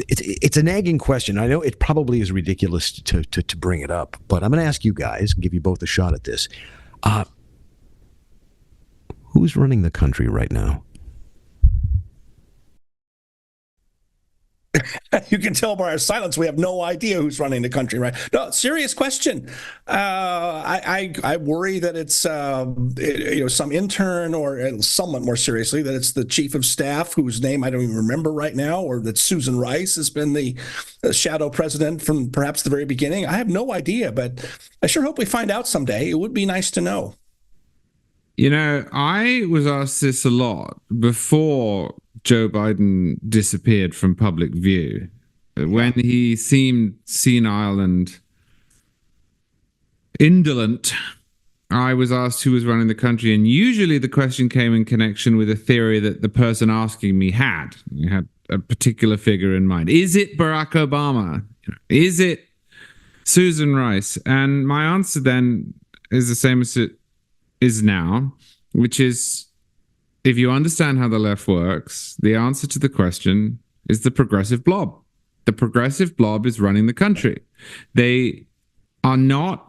It's a nagging question. I know it probably is ridiculous to bring it up, but I'm going to ask you guys and give you both a shot at this. Who's running the country right now? You can tell by our silence we have no idea who's running the country, right? No, serious question. I worry that it's some intern, or somewhat more seriously that it's the chief of staff whose name I don't even remember right now, or that Susan Rice has been the shadow president from perhaps the very beginning. I have no idea, but I sure hope we find out someday. It would be nice to know. I was asked this a lot before Joe Biden disappeared from public view. When he seemed senile and indolent, I was asked who was running the country, and usually the question came in connection with a theory that the person asking me had. You had a particular figure in mind. Is it Barack Obama? Is it Susan Rice? And my answer then is the same as it is now, which is, if you understand how the left works, the answer to the question is the progressive blob. The progressive blob is running the country. They are not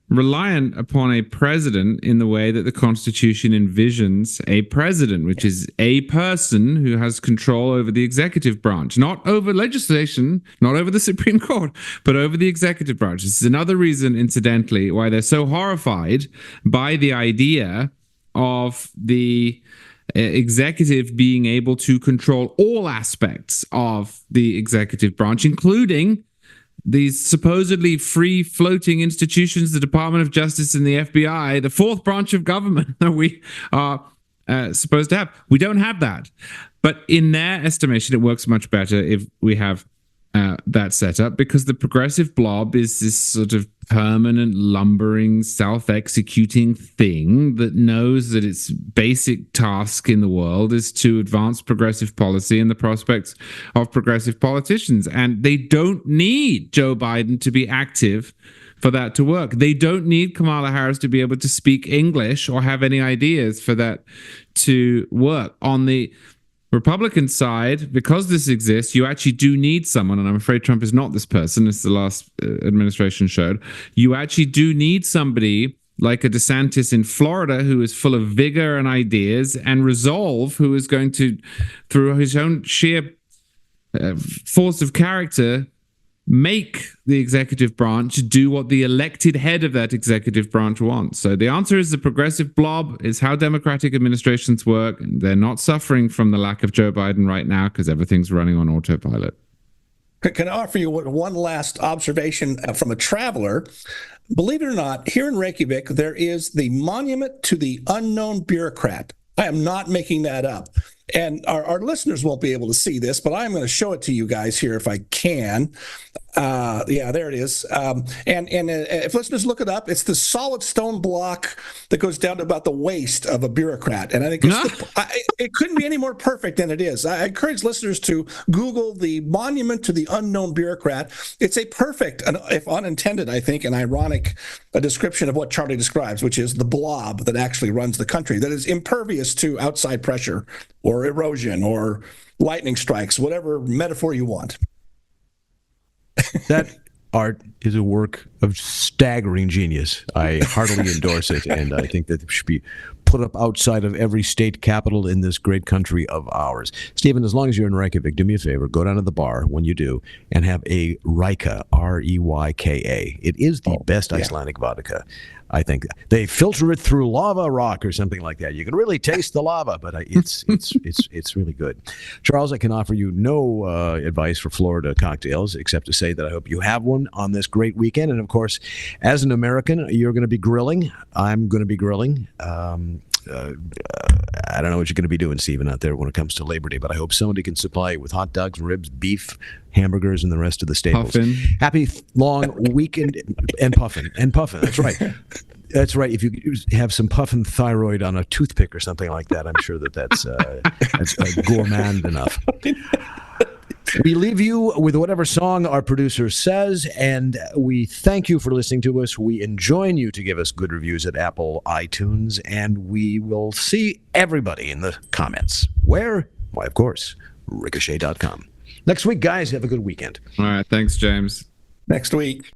reliant upon a president in the way that the Constitution envisions a president, which is a person who has control over the executive branch, not over legislation, not over the Supreme Court, but over the executive branch. This is another reason, incidentally, why they're so horrified by the idea of the executive being able to control all aspects of the executive branch, including these supposedly free-floating institutions, the Department of Justice and the FBI, the fourth branch of government that we are supposed to have. We don't have that. But in their estimation, it works much better if we have that setup, because the progressive blob is this sort of permanent, lumbering, self-executing thing that knows that its basic task in the world is to advance progressive policy and the prospects of progressive politicians. And they don't need Joe Biden to be active for that to work. They don't need Kamala Harris to be able to speak English or have any ideas for that to work. On the Republican side, because this exists, you actually do need someone, and I'm afraid Trump is not this person, as the last administration showed. You actually do need somebody like a DeSantis in Florida who is full of vigor and ideas and resolve, who is going to, through his own sheer force of character, make the executive branch do what the elected head of that executive branch wants. So the answer is the progressive blob is how democratic administrations work. They're not suffering from the lack of Joe Biden right now because everything's running on autopilot. Can I offer you one last observation from a traveler? Believe it or not, here in Reykjavik, there is the monument to the unknown bureaucrat. I am not making that up. And our listeners won't be able to see this, but I'm going to show it to you guys here if I can. Yeah, there it is. And if listeners look it up, it's the solid stone block that goes down to about the waist of a bureaucrat. And I think it couldn't be any more perfect than it is. I encourage listeners to Google the monument to the unknown bureaucrat. It's a perfect, if unintended, I think, an ironic description of what Charlie describes, which is the blob that actually runs the country, that is impervious to outside pressure or erosion or lightning strikes, whatever metaphor you want. That art is a work of staggering genius. I heartily endorse it, and I think that it should be put up outside of every state capital in this great country of ours. Stephen, as long as you're in Reykjavik, do me a favor, go down to the bar when you do and have a Rika, R-E-Y-K-A. It is the best Icelandic vodka. I think they filter it through lava rock or something like that. You can really taste the lava, but it's really good. Charles, I can offer you no advice for Florida cocktails except to say that I hope you have one on this great weekend. And of course, as an American, you're going to be grilling. I'm going to be grilling. I don't know what you're going to be doing, Stephen, out there when it comes to Labor Day, but I hope somebody can supply you with hot dogs, ribs, beef, hamburgers, and the rest of the staples. Puffin. Happy long weekend and puffin. That's right. That's right. If you have some puffin thyroid on a toothpick or something like that, I'm sure that's gourmand enough. We leave you with whatever song our producer says, and we thank you for listening to us. We enjoin you to give us good reviews at Apple iTunes, and we will see everybody in the comments. Where? Why, of course, Ricochet.com. Next week, guys, have a good weekend. All right. Thanks, James. Next week.